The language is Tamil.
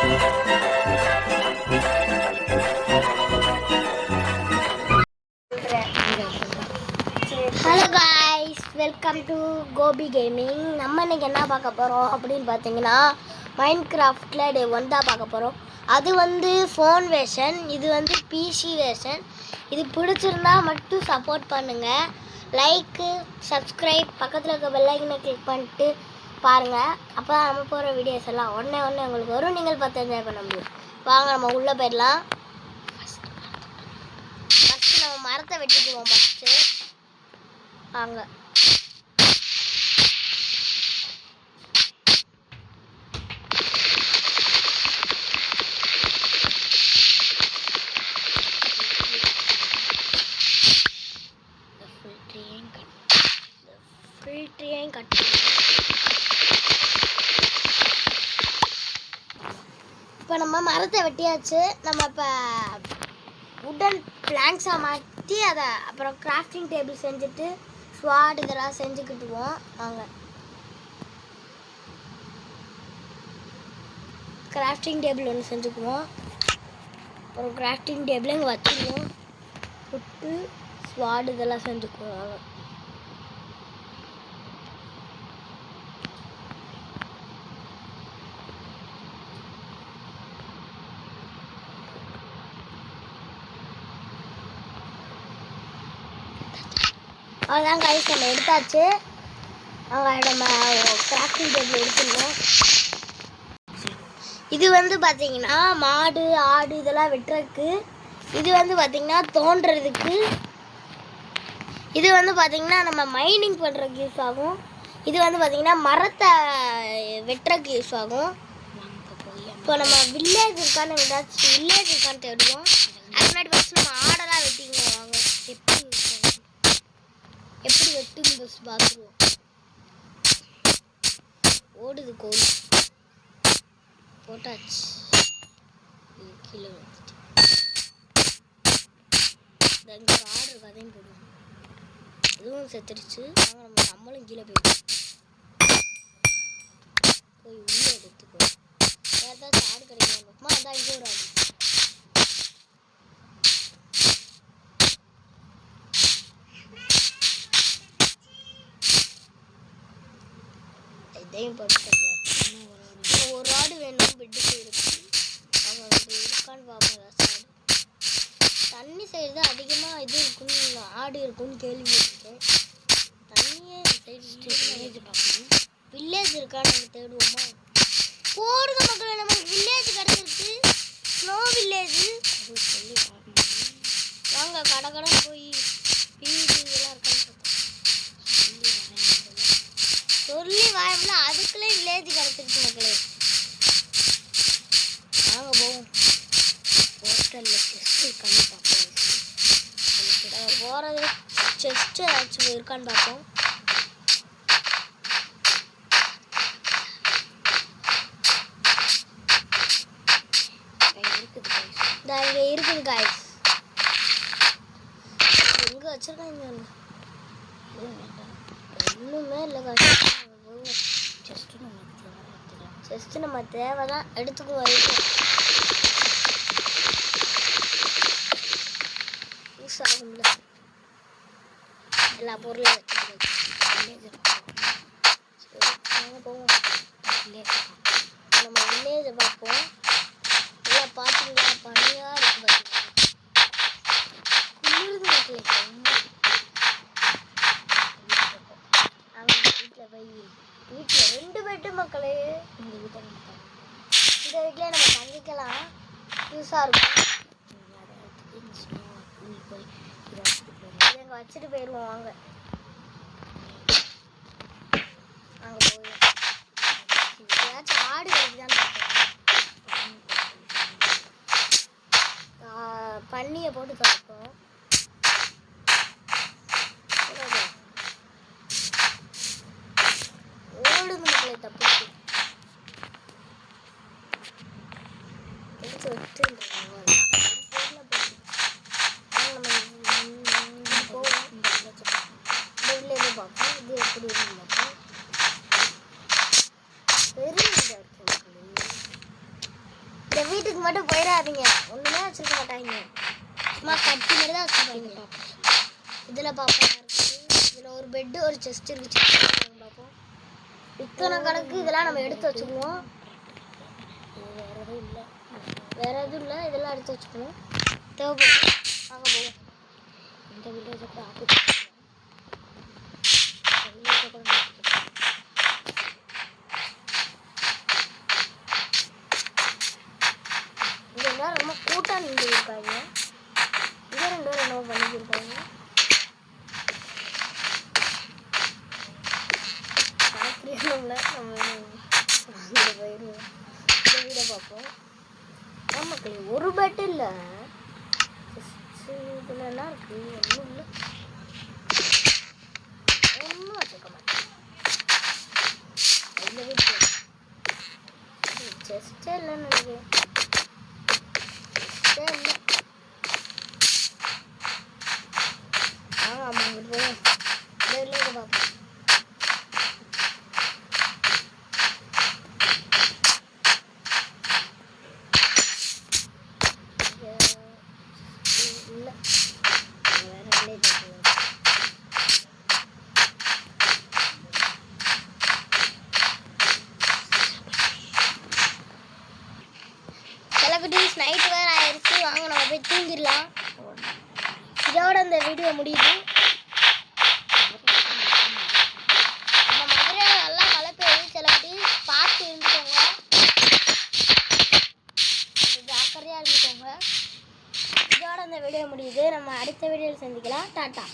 Hello guys, welcome to Gopi Gaming. நம்ம இன்னைக்கு என்ன பார்க்க போகிறோம் அப்படின்னு பார்த்தீங்கன்னா, மைன்கிராஃப்டில் டே 1 தான் பார்க்க போகிறோம். அது வந்து ஃபோன் வேர்ஷன், இது வந்து பிசி வேர்ஷன். இது பிடிச்சிருந்தா மட்டும் சப்போர்ட் பண்ணுங்கள். லைக்கு, சப்ஸ்கிரைப், பக்கத்தில் இருக்க பெல் ஐக்கனை கிளிக் பண்ணிட்டு பாருங்கள். அப்போ தான் நம்ம போகிற வீடியோஸ் எல்லாம் ஒன்றே உங்களுக்கு வரும். நீங்கள் பார்த்து என்ஜாய் பண்ண முடியும். வாங்க நம்ம உள்ளே போயிடலாம். ஃபஸ்ட்டு நம்ம மரத்தை வெட்டிக்குவோம். ஃபஸ்ட்டு வாங்க. ஃபில்ட்ரையும் கட் இப்போ நம்ம மரத்தை வெட்டியாச்சு. நம்ம இப்போ உடன் பிளாங்க்ஸாக மாற்றி அதை அப்புறம் கிராஃப்டிங் டேபிள் செஞ்சுட்டு ஸ்வாட் இதெல்லாம் செஞ்சுக்கிட்டுவோம். வாங்க, கிராஃப்டிங் டேபிள் ஒன்று செஞ்சுக்குவோம். அப்புறம் கிராஃப்டிங் டேபிள் இங்கே வச்சுக்குவோம். விட்டு ஸ்வாட் இதெல்லாம் செஞ்சுக்குவோம். வாங்க, அவ்வளோதான் கைஸ், நம்ம எடுத்தாச்சு. அங்கே நம்ம கிராஃப்டிங் டேபிள் எடுத்துருவோம். இது வந்து பார்த்தீங்கன்னா மாடு ஆடு இதெல்லாம் வெட்டுறதுக்கு. இது வந்து பார்த்தீங்கன்னா தோண்டுறதுக்கு. இது வந்து பார்த்தீங்கன்னா நம்ம மைனிங் பண்ணுறதுக்கு யூஸ் ஆகும். இது வந்து பார்த்தீங்கன்னா மரத்தை வெட்டுறதுக்கு யூஸ் ஆகும். இப்போ நம்ம வில்லேஜ் இருக்கான்னு ஏதாச்சும் வில்லேஜ் இருக்கான்னு தேடுவோம். அதுக்கு முன்னாடி ஃபஸ்ட் நம்ம ஆடெல்லாம் வெட்டிக்குவோம். வாங்க, எப்படி வெட்டுன்னு பஸ் பார்த்துருவோம். ஓடுது கோழி, போட்டாச்சு. கீழே வந்துட்டு இங்கே ஒரு ஆடு இருக்கு, அதையும் போடுவோம். இதுவும் செத்துருச்சு. நம்மளும் கீழே போயிடுவோம். போய் உள்ளே எடுத்துக்கோ. ஏதாச்சும் ஆடு கிடைக்கலாம் பார்ப்போமா? அதான் இங்கே ஒரு ஆடு. இதையும் போட்டு ஒரு ஆடு வேணும். பெட்டுக்கு இருக்கு. அவங்க வந்து இருக்கான்னு பார்ப்போம். ஏதாச்சும் தண்ணி சைடு தான் அதிகமாக இது இருக்குன்னு ஆடு இருக்குன்னு கேள்விப்பட்டிருக்கேன். தண்ணியே சைடு வில்லேஜ் பார்க்கணும். வில்லேஜ் இருக்கான்னு நம்ம தேடுவோமா? போடுங்க மக்களை, நமக்கு வில்லேஜ் கிடச்சிருக்கு. ஸ்னோ வில்லேஜ் சொல்லி வாங்க, கடை போய் வீடு இதெல்லாம் இருக்கான்னு சொல்லி வாயம்ல. அதுக்குள்ளே வில்லேஜ் கிடச்சிருக்கு மக்களே. வாங்க போவோம். ஹோட்டலில் செஸ்ட் இருக்கான்னு பார்ப்போம். போகிறது செஸ்ட்டு ஏதாச்சும் இருக்கான்னு பார்ப்போம். இங்கே இருக்குது காய்ஸ். எங்கே வச்சுருக்காங்க? ஒன்றுமே இல்லை காய்ஸ். ஜஸ்ட்டு நம்ம தேவை தான் எடுத்துக்கும் வரைக்கும் யூஸ் ஆகும்ல. எல்லா பொருளையும் வச்சு போவோம். நம்ம வில்லேஜை பார்ப்போம். எல்லாம் பார்த்தீங்களா? பனியாக இருக்கு பார்த்தீங்களா? குளிர்ந்து மக்களே. வீட்டில் போய் வீட்டில் 2 பெட்டு மக்களே. இந்த வீட்டில் நம்ம தங்கிக்கலாம். யூஸாக இருக்கும். இதை வச்சுட்டு போயிடுவோம். வாங்க அங்கே போய் ஏதாச்சும் ஆடு கிடைக்குதான்னு பார்ப்போம். பன்னியை போட்டு பார்ப்போம். ஓடுது மக்களை, தப்பிச்சு எடுத்து வச்சு பார்ப்போம். இது எப்படி இருக்கு பார்ப்போம். பெரிய வீட்டுக்கு மட்டும் போயிடாதீங்க. ஒன்றுமே வச்சுருக்க மாட்டாங்க. சும்மா கட்டி மாதிரி தான் வச்சுருப்பாங்க. இதில் பார்ப்போம் இருக்குது. இதில் ஒரு பெட்டு ஒரு செஸ்ட் இருக்குது. பார்ப்போம் இத்தனை கணக்கு இதெல்லாம் நம்ம எடுத்து வச்சுக்குவோம். வேறு எதுவும் இல்லை. இதெல்லாம் எடுத்து வச்சுக்கணும். தேவைப்படும். வாங்க போவோம். இந்த வில்லேஜை கூட ஆக்கிட்டு இங்கே எல்லாரும் ரொம்ப கூட்டாக நின்று இருக்காங்க. இங்கே 2 பேரும் என்னவோ பண்ணிக்கிருக்காங்க. பார்க்குறீங்களா? நம்ம போயிடுவோம். இந்த வீடை பார்ப்போம். நமக்கு ஒரு பெட் இல்லை. இதில் என்ன இருக்குது? ஒன்றும் இல்லை. ஒன்றும் வச்சுக்க மாட்டேன். இந்த வீட்டில் செஸ்டே இல்லைன்னு நினைக்கிறேன். செஸ்டே இல்லை. ஆமாம் அங்கிட்டு போய் இந்த வீட்டில் பார்ப்போம். இல்லை வேறு வில்லேஜ் செலபிரிட்டிஸ் நைட் வேறு ஆயிடுச்சு. வாங்க நம்ம போய் தூங்கிடலாம். இதோட இந்த வீடியோ முடியுது. நம்ம மதுரையில் நல்லா மழை பெய்யுது. செலபிரிட்டிஸ் பார்த்து இருந்துக்கோங்க. ஜாக்கிரதையாக இருந்துக்கோங்க. இதோட இந்த வீடியோ முடியுது. நம்ம அடுத்த வீடியோவில் சந்திக்கலாம். டாட்டா.